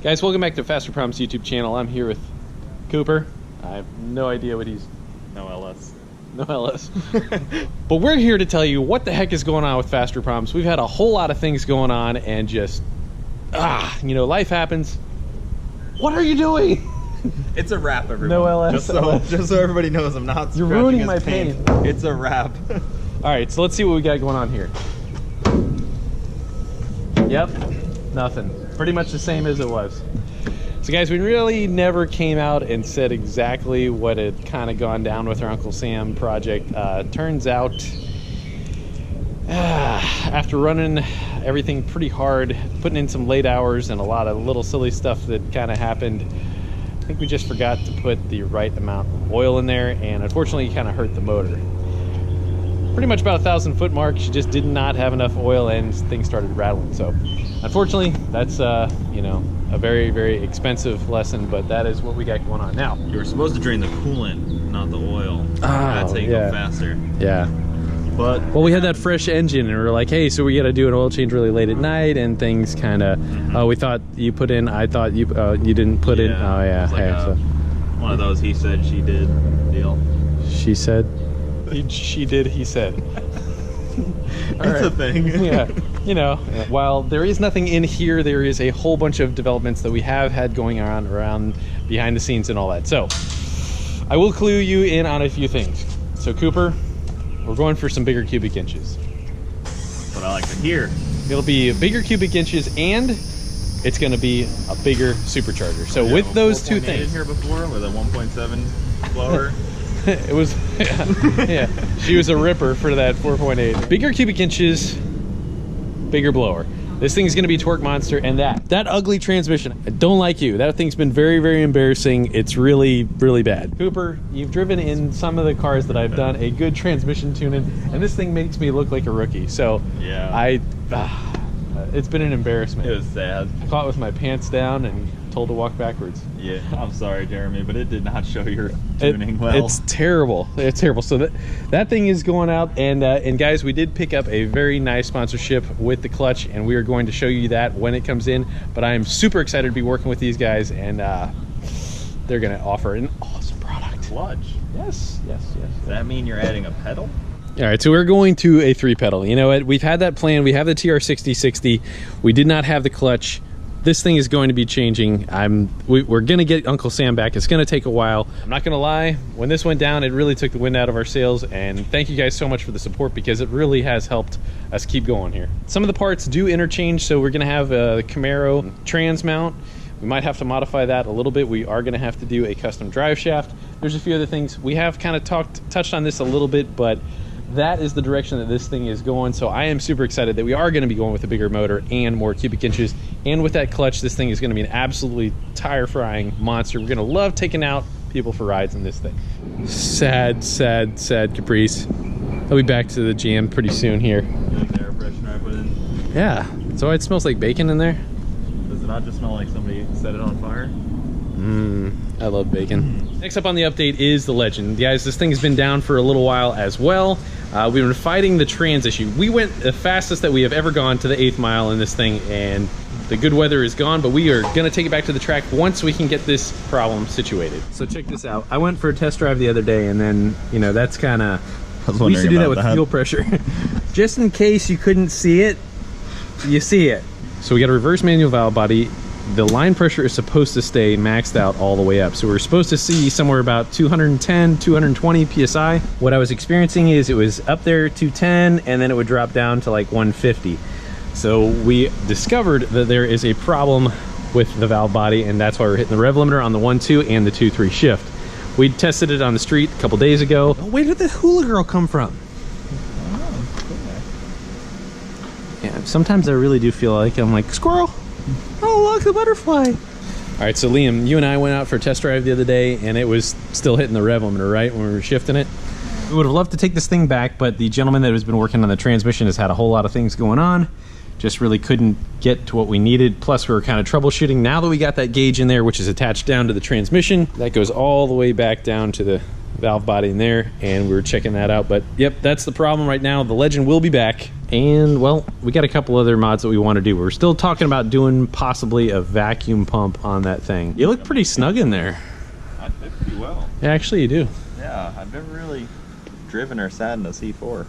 Guys, welcome back to Fasterproms YouTube channel. I'm here with Cooper. I have no idea what he's... No LS. No LS. But we're here to tell you what the heck is going on with Fasterproms. We've had a whole lot of things going on and just... you know, life happens. What are you doing? It's a wrap, everyone. No LS. Just so everybody knows, I'm not. You're ruining my pain. It's a wrap. Alright, so let's see what we got going on here. Yep, nothing. Pretty much the same as it was. So guys, we really never came out and said exactly what had kind of gone down with our Uncle Sam project. Turns out, after running everything pretty hard, putting in some late hours and a lot of little silly stuff that kind of happened, I think we just forgot to put the right amount of oil in there, and unfortunately it kind of hurt the motor. Pretty much about 1,000 foot mark, she just did not have enough oil and things started rattling. So unfortunately, that's you know, a very, very expensive lesson, but that is what we got going on now. You were supposed to drain the coolant, not the oil. Oh, that's how you go faster. Yeah. But well, we had that fresh engine and we were like, hey, so we got to do an oil change really late at night, and things kind of, oh, we thought you put in, I thought you you didn't put in. Oh yeah. Like so one of those he said, she did deal. She said, she did, he said. It's a thing. Yeah. You know, while there is nothing in here, there is a whole bunch of developments that we have had going on around behind the scenes and all that. So I will clue you in on a few things. So Cooper, we're going for some bigger cubic inches. That's what I like to hear. It'll be bigger cubic inches, and it's going to be a bigger supercharger. So with those two things. In here before with a 1.7 blower. It was, yeah, she was a ripper for that 4.8. Bigger cubic inches, bigger blower. This thing's gonna be a torque monster, and that ugly transmission, I don't like you. That thing's been very, very embarrassing. It's really, really bad. Cooper, you've driven in some of the cars that I've done a good transmission tuning, and this thing makes me look like a rookie. So yeah, it's been an embarrassment. It was sad. Caught with my pants down and told to walk backwards. Yeah, I'm sorry, Jeremy, but it did not show your tuning well. It's terrible. It's terrible. So that thing is going out, and guys, we did pick up a very nice sponsorship with the clutch, and we are going to show you that when it comes in. But I am super excited to be working with these guys, and they're going to offer an awesome product. Clutch? Yes, yes, yes. Does that mean you're adding a pedal? All right, so we're going to a 3-pedal. You know what? We've had that plan. We have the TR6060. We did not have the clutch. This thing is going to be changing. We're going to get Uncle Sam back. It's going to take a while. I'm not going to lie. When this went down, it really took the wind out of our sails. And thank you guys so much for the support, because it really has helped us keep going here. Some of the parts do interchange, so we're going to have a Camaro trans mount. We might have to modify that a little bit. We are going to have to do a custom drive shaft. There's a few other things. We have kind of touched on this a little bit, but that is the direction that this thing is going. So I am super excited that we are going to be going with a bigger motor and more cubic inches. And with that clutch, this thing is going to be an absolutely tire-frying monster. We're going to love taking out people for rides in this thing. Sad, sad, sad Caprice. I'll be back to the jam pretty soon here. You like the air freshener I put in? Yeah. So it smells like bacon in there. Does it not just smell like somebody set it on fire? I love bacon. Next up on the update is the Legend. Guys, this thing has been down for a little while as well. We've been fighting the trans issue. We went the fastest that we have ever gone to the 8th mile in this thing, and the good weather is gone, but we are gonna take it back to the track once we can get this problem situated. So check this out. I went for a test drive the other day, and then, you know, that's kind of, we used to do that with fuel pressure. Just in case you couldn't see it, you see it. So we got a reverse manual valve body. The line pressure is supposed to stay maxed out all the way up. So we're supposed to see somewhere about 210, 220 PSI. What I was experiencing is it was up there 210, and then it would drop down to like 150. So we discovered that there is a problem with the valve body, and that's why we're hitting the rev limiter on the 1.2 and the 2.3 shift. We tested it on the street a couple days ago. Oh, where did the hula girl come from? Yeah, sometimes I really do feel like I'm like, squirrel. Oh, look, the butterfly. All right, so Liam, you and I went out for a test drive the other day, and it was still hitting the rev limiter, right, when we were shifting it? We would have loved to take this thing back, but the gentleman that has been working on the transmission has had a whole lot of things going on. Just really couldn't get to what we needed. Plus, we were kind of troubleshooting. Now that we got that gauge in there, which is attached down to the transmission, that goes all the way back down to the valve body in there, and we were checking that out. But yep, that's the problem right now. The Legend will be back, and well, we got a couple other mods that we want to do. We're still talking about doing possibly a vacuum pump on that thing. You look pretty snug in there. I fit pretty well. Yeah, actually you do. Yeah, I've never really driven or sat in a C4.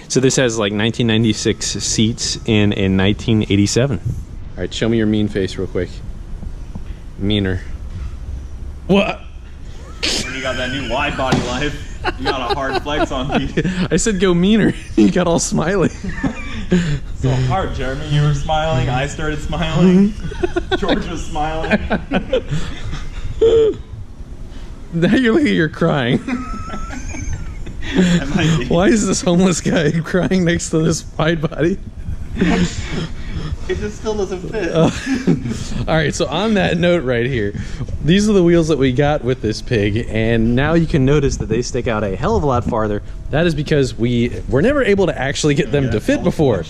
So this has like 1996 seats in 1987. All right, show me your mean face real quick. Meaner. What? When you got that new wide body life, you got a hard flex on me. I said go meaner. You got all smiley. So hard, Jeremy. You were smiling. I started smiling. George was smiling. Now you're crying. Why is this homeless guy crying next to this wide body? It just still doesn't fit. All right, so on that note right here, these are the wheels that we got with this pig, and now you can notice that they stick out a hell of a lot farther. That is because we were never able to actually get them to fit before.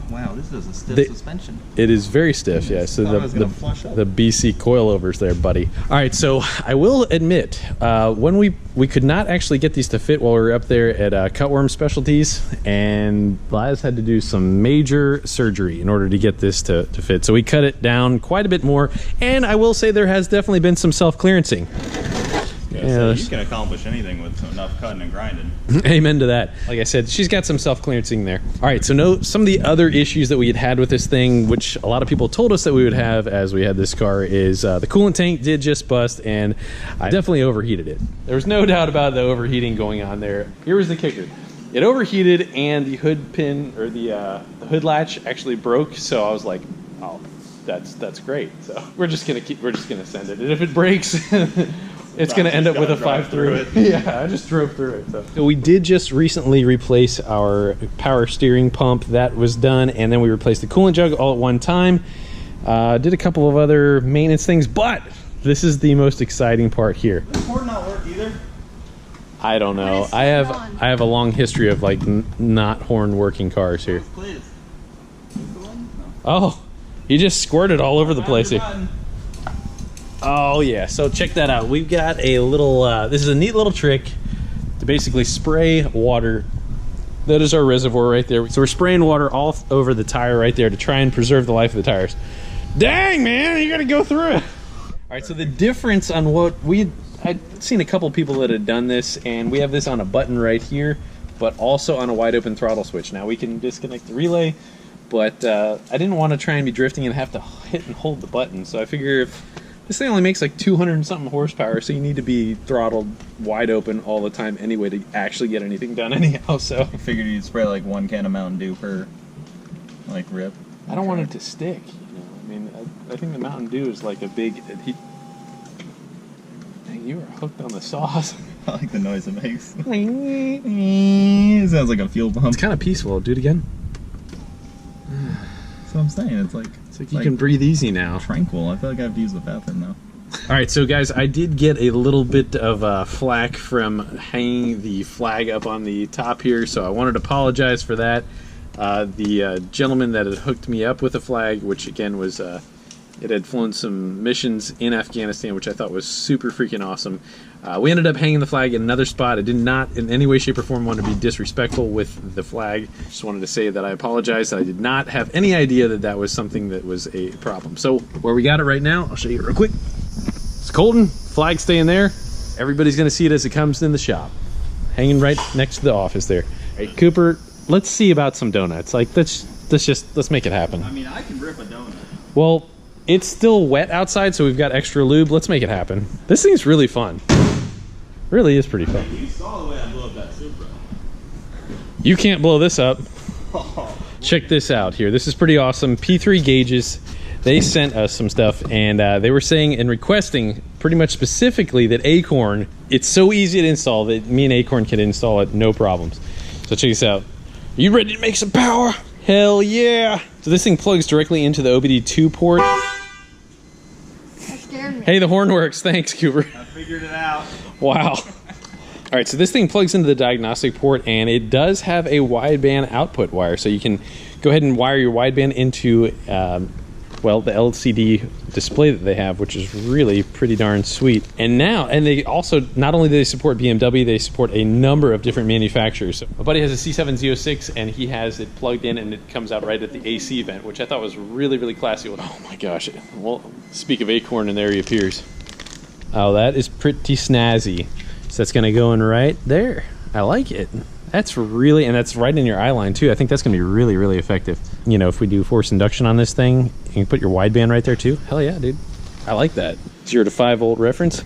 Wow, this is a stiff suspension. It is very stiff, yeah. So the BC coilovers there, buddy. All right, so I will admit, when we could not actually get these to fit while we were up there at Cutworm Specialties, and Laz had to do some major surgery in order to get this to fit. So we cut it down quite a bit more, and I will say there has definitely been some self-clearancing. Yeah, so you can accomplish anything with enough cutting and grinding. Amen to that. Like I said, she's got some self-clearancing there. All right, so some of the other issues that we had with this thing, which a lot of people told us that we would have as we had this car, is the coolant tank did just bust, and I definitely overheated it. There was no doubt about the overheating going on there. Here was the kicker. It overheated, and the hood pin, or the hood latch actually broke, so I was like, oh, that's great. So we're just gonna send it, and if it breaks, it's going to end up with a 5-through. Yeah, I just drove through it. So we did just recently replace our power steering pump. That was done, and then we replaced the coolant jug all at one time. Did a couple of other maintenance things, but this is the most exciting part here. Does the cord not work either? I don't know. I have a long history of like not horn working cars here. Please. Oh, you just squirted all over the place here. Oh yeah, so check that out. We've got a little, this is a neat little trick to basically spray water. That is our reservoir right there. So we're spraying water all over the tire right there to try and preserve the life of the tires. Dang, man, you gotta go through it. All right, so the difference on what I'd seen a couple people that had done this, and we have this on a button right here, but also on a wide open throttle switch. Now we can disconnect the relay, but I didn't want to try and be drifting and have to hit and hold the button. So I figure if this thing only makes like 200 and something horsepower, so you need to be throttled wide open all the time anyway to actually get anything done anyhow. So I figured you'd spray like 1 can of Mountain Dew per like rip. I don't want it to stick, you know. I mean, I think the Mountain Dew is like a big Dang, you are hooked on the sauce. I like the noise it makes. It sounds like a fuel pump. It's kind of peaceful. Do it again. That's what I'm saying. It's like you can breathe easy now. Tranquil. I feel like I have to use the bathroom now. All right, so guys, I did get a little bit of flack from hanging the flag up on the top here, so I wanted to apologize for that. The gentleman that had hooked me up with a flag, which again was, it had flown some missions in Afghanistan, which I thought was super freaking awesome. We ended up hanging the flag in another spot. I did not in any way, shape, or form want to be disrespectful with the flag. Just wanted to say that I apologize, that I did not have any idea that that was something that was a problem. So where we got it right now, I'll show you real quick. It's Colton, flag staying there. Everybody's going to see it as it comes in the shop. Hanging right next to the office there. All right, Cooper, let's see about some donuts. Like, let's make it happen. I mean, I can rip a donut. Well, it's still wet outside, so we've got extra lube. Let's make it happen. This thing's really fun. Really is pretty fun. You saw the way I blew up that Supra. You can't blow this up. Check this out here. This is pretty awesome. P3 gauges. They sent us some stuff, and they were saying and requesting pretty much specifically that Acorn, it's so easy to install that me and Acorn can install it no problems. So check this out. Are you ready to make some power? Hell yeah. So this thing plugs directly into the OBD2 port. That scared me. Hey, the horn works. Thanks, Cooper. I figured it out. Wow. All right, so this thing plugs into the diagnostic port, and it does have a wideband output wire, so you can go ahead and wire your wideband into well, the LCD display that they have, which is really pretty darn sweet. And they also, not only do they support BMW, they support a number of different manufacturers. So my buddy has a C7Z06 and he has it plugged in and it comes out right at the AC vent, which I thought was really, really classy. Oh my gosh. Well, speak of Acorn, and there he appears. Oh, that is pretty snazzy. So that's gonna go in right there. I like it. That's really, and that's right in your eye line too. I think that's gonna be really, really effective. You know, if we do forced induction on this thing, you can put your wideband right there too. Hell yeah, dude. I like that. 0 to 5 volt reference.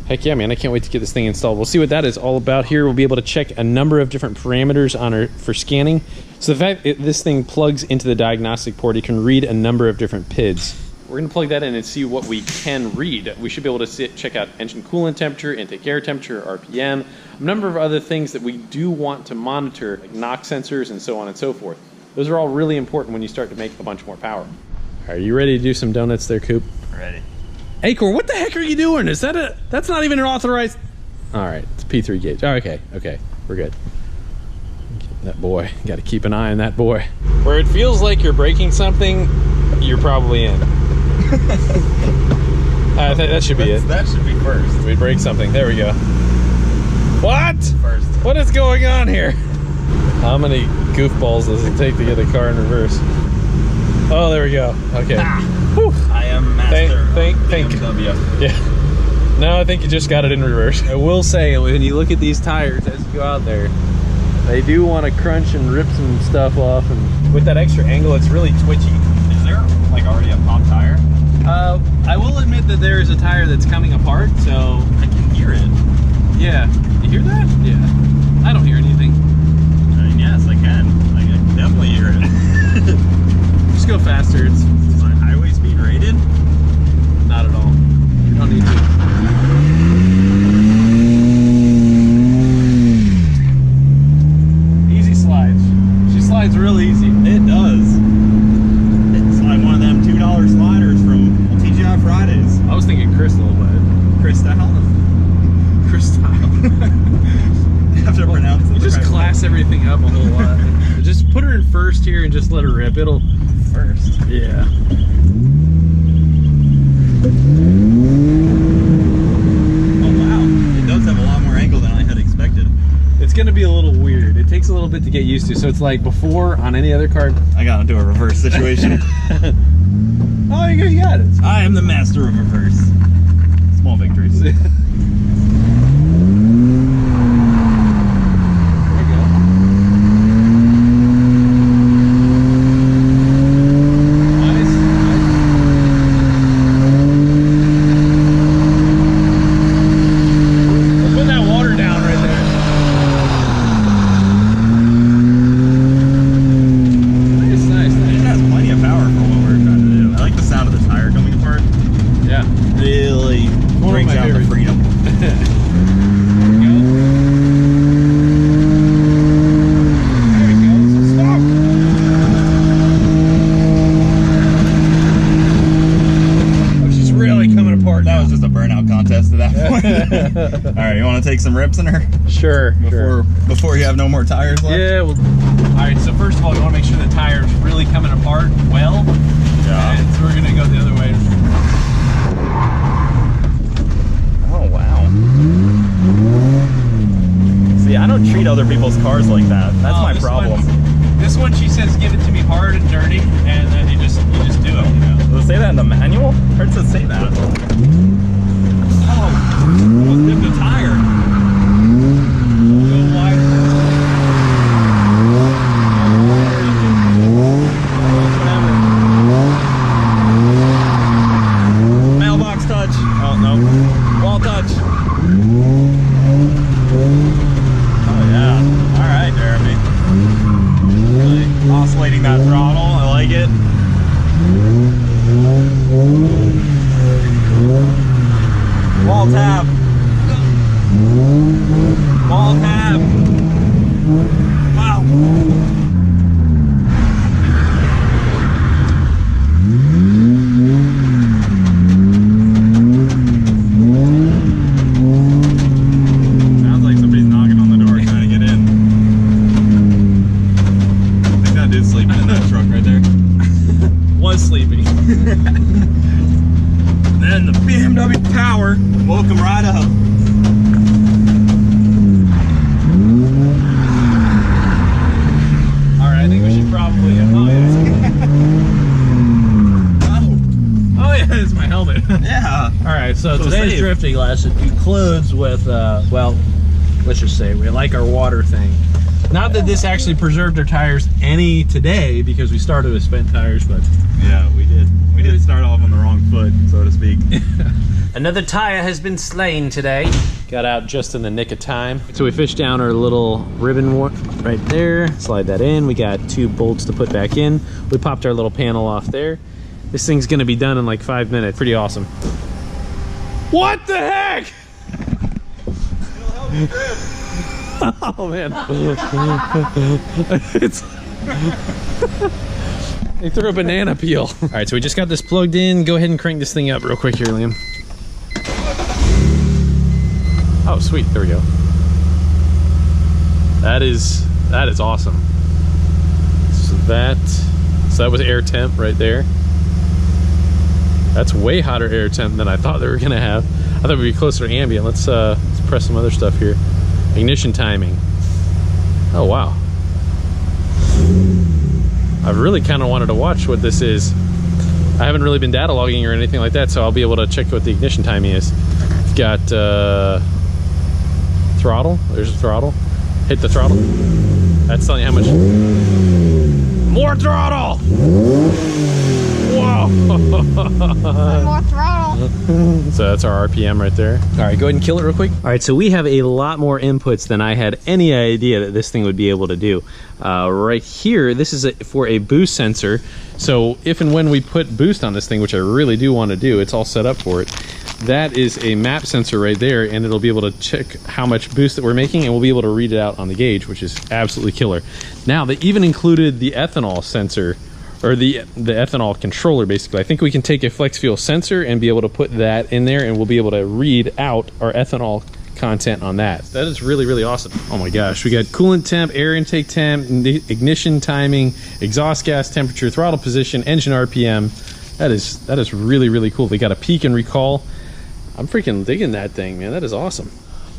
Heck yeah, man, I can't wait to get this thing installed. We'll see what that is all about here. We'll be able to check a number of different parameters on for scanning. So the fact that this thing plugs into the diagnostic port, it can read a number of different PIDs. We're gonna plug that in and see what we can read. We should be able to check out engine coolant temperature, intake air temperature, RPM, a number of other things that we do want to monitor, like NOx sensors and so on and so forth. Those are all really important when you start to make a bunch more power. Are you ready to do some donuts there, Coop? Ready. Acorn, what the heck are you doing? Is that that's not even an authorized... All right, it's P3 gauge. Oh, okay, we're good. That boy, got to keep an eye on that boy. Where it feels like you're breaking something, you're probably in. That should be it. That should be first. We break something. There we go. What? First. What is going on here? How many goofballs does it take to get a car in reverse? Oh, there we go. Okay. I am master of BMW. Yeah. No, I think you just got it in reverse. I will say, when you look at these tires as you go out there, they do want to crunch and rip some stuff off, and with that extra angle, it's really twitchy. Is there like already a pop tire? I will admit that there is a tire that's coming apart, so I can hear it. Yeah. You hear that? Yeah. I don't hear anything. I mean, yes, I can. I can definitely hear it. Just go faster. It's my highway speed rated? not at all. You don't need to. Slides real easy. It does. It's like one of them $2 sliders from TGI Fridays. I was thinking Crystal, but Crystal. You have to pronounce it. You just class everything up a whole lot. Just put her in first here and just let her rip. It'll first. Yeah. Oh wow! It does have a lot more angle than I had expected. It's gonna be a little weird. It takes a little bit to get used to. So it's like before on any other car. I got into a reverse situation. Oh, you got it. I am the master of reverse. Small victories. Alright, you want to take some rips in her? Sure. Before you have no more tires left? Yeah. Well, alright, so first of all, you want to make sure the tire's really coming apart well. Yeah. And so we're going to go the other way. Oh, wow. See, I don't treat other people's cars like that. That's my problem. This one, she says, give it to me hard and dirty, and then you just do it. You know? Does it say that in the manual? Or does it say that? Almost dipped the tire. Go wide. Mailbox touch. Oh no. Wall touch. Oh yeah. Alright, Jeremy. Really oscillating that throttle. I like it. Wall tab. Wall tab. Wow. Sounds like somebody's knocking on the door trying to get in. I think that dude's sleeping in that truck right there. Was sleeping. And the BMW power woke him right up. Alright, I think we should probably... Oh yeah, it's my helmet. Yeah. Alright, so Today's safe. drifting lesson concludes with, well, let's just say we like our water thing. Not that this actually preserved our tires any today because we started with spent tires, but Yeah, we did. We did start off on the wrong foot, so to speak. another tire has been slain today. Got out just in the nick of time. So we fished down our little ribbon right there, slide that in. We got 2 bolts to put back in. We popped our little panel off there. This thing's gonna be done in like 5 minutes. Pretty awesome. What the heck? Oh man. It's they threw a banana peel. All right, so we just got this plugged in. Go ahead and crank this thing up real quick here, Liam. Oh, sweet, there we go. That is awesome. So that was air temp right there. That's way hotter air temp than I thought they were gonna have. I thought we'd be closer to ambient. Let's press some other stuff here. Ignition timing. Oh wow. I really kind of wanted to watch what this is. I haven't really been data logging or anything like that, so I'll be able to check what the ignition timing is. We've got throttle. There's the throttle. Hit the throttle. That's telling you how much. More throttle! Whoa! More throttle. So that's our RPM right there. All right, go ahead and kill it real quick. All right, so we have a lot more inputs than I had any idea that this thing would be able to do. Right here, this is for a boost sensor. So if and when we put boost on this thing, which I really do want to do, it's all set up for it. That is a map sensor right there, and it'll be able to check how much boost that we're making, and we'll be able to read it out on the gauge, which is absolutely killer. Now, they even included the ethanol sensor, or the ethanol controller, basically. I think we can take a flex fuel sensor and be able to put that in there, and we'll be able to read out our ethanol content on that. That is really, really awesome. Oh my gosh, we got coolant temp, air intake temp, ignition timing, exhaust gas temperature, throttle position, engine RPM. That is really, really cool. They got a peak and recall. I'm freaking digging that thing, man. That is awesome.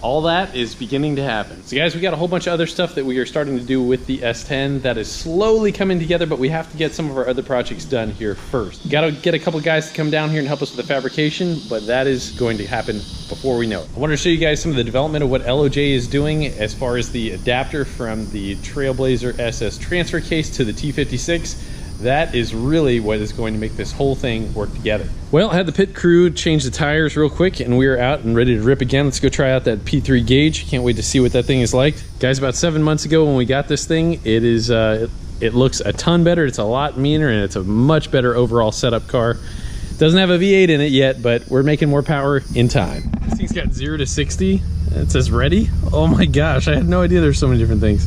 All that is beginning to happen. So guys, we got a whole bunch of other stuff that we are starting to do with the S10 that is slowly coming together, but we have to get some of our other projects done here first. Got to get a couple guys to come down here and help us with the fabrication, but that is going to happen before we know it. I want to show you guys some of the development of what LOJ is doing as far as the adapter from the Trailblazer SS transfer case to the T56. That is really what is going to make this whole thing work together. Well, I had the pit crew change the tires real quick, and we are out and ready to rip again. Let's go try out that P3 gauge. Can't wait to see what that thing is like. Guys, about 7 months ago when we got this thing, it looks a ton better. It's a lot meaner, and it's a much better overall setup car. Doesn't have a V8 in it yet, but we're making more power in time. This thing's got 0 to 60. It says ready. Oh my gosh, I had no idea there's so many different things.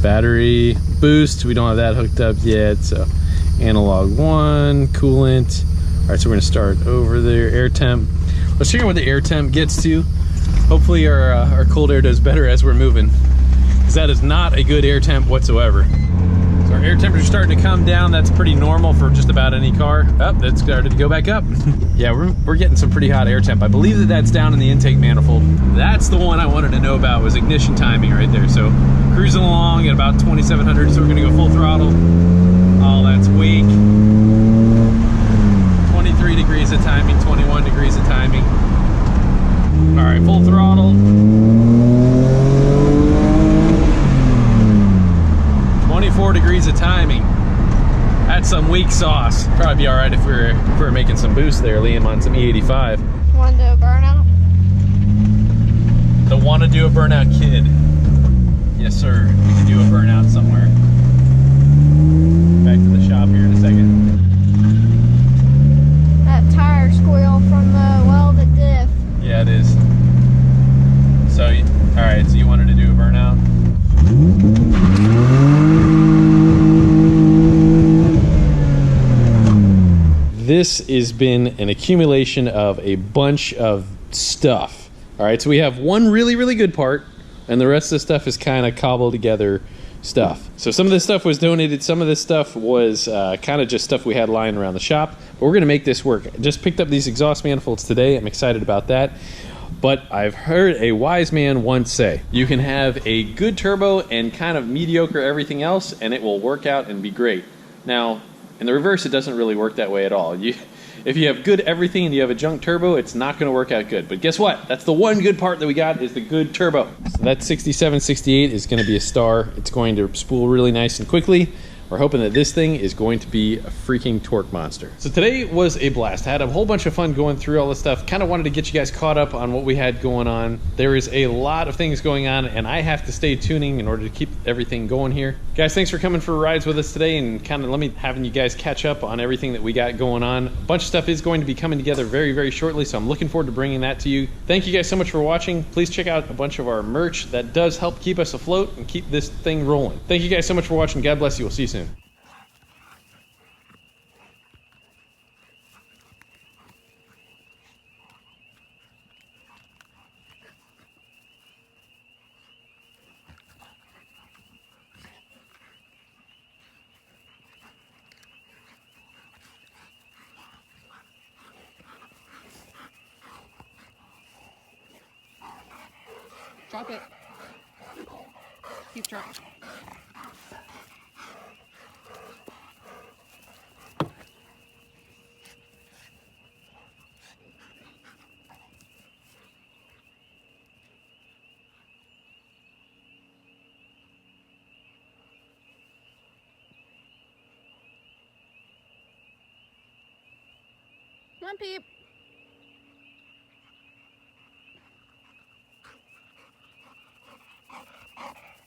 Battery, boost, we don't have that hooked up yet, so analog 1, coolant. All right, so we're gonna start over there, air temp. Let's check out what the air temp gets to. Hopefully our cold air does better as we're moving, because that is not a good air temp whatsoever. So our air temperature is starting to come down. That's pretty normal for just about any car. Oh, that's started to go back up. Yeah, we're getting some pretty hot air temp. I believe that that's down in the intake manifold. That's the one I wanted to know about, was ignition timing right there. So cruising along at about 2,700, so we're gonna go full throttle. Oh, that's weak. 23 degrees of timing, 21 degrees of timing. All right, full throttle. 24 degrees of timing. That's some weak sauce. Probably be all right if we were making some boost there, Liam, on some E85. Want to do a burnout? The want to do a burnout kid. Yes, sir. We can do a burnout somewhere. Back to the shop here in a second. That tire squeal from the welded diff. Yeah, it is. So, all right, so you wanted to do a burnout? This has been an accumulation of a bunch of stuff. All right, so we have one really, really good part, and the rest of the stuff is kind of cobbled together stuff. So some of this stuff was donated, some of this stuff was kind of just stuff we had lying around the shop, but we're gonna make this work. I just picked up these exhaust manifolds today. I'm excited about that. But I've heard a wise man once say, you can have a good turbo and kind of mediocre everything else, and it will work out and be great. Now, in the reverse, it doesn't really work that way at all. If you have good everything and you have a junk turbo, it's not going to work out good. But guess what? That's the one good part that we got, is the good turbo. So that 67, 68 is going to be a star. It's going to spool really nice and quickly. We're hoping that this thing is going to be a freaking torque monster. So today was a blast. I had a whole bunch of fun going through all this stuff. Kind of wanted to get you guys caught up on what we had going on. There is a lot of things going on, and I have to stay tuning in order to keep everything going here. Guys, thanks for coming for rides with us today, and kind of having you guys catch up on everything that we got going on. A bunch of stuff is going to be coming together very, very shortly, so I'm looking forward to bringing that to you. Thank you guys so much for watching. Please check out a bunch of our merch that does help keep us afloat and keep this thing rolling. Thank you guys so much for watching. God bless you. We'll see you soon. Drop it. Keep dropping. Come on, Peep.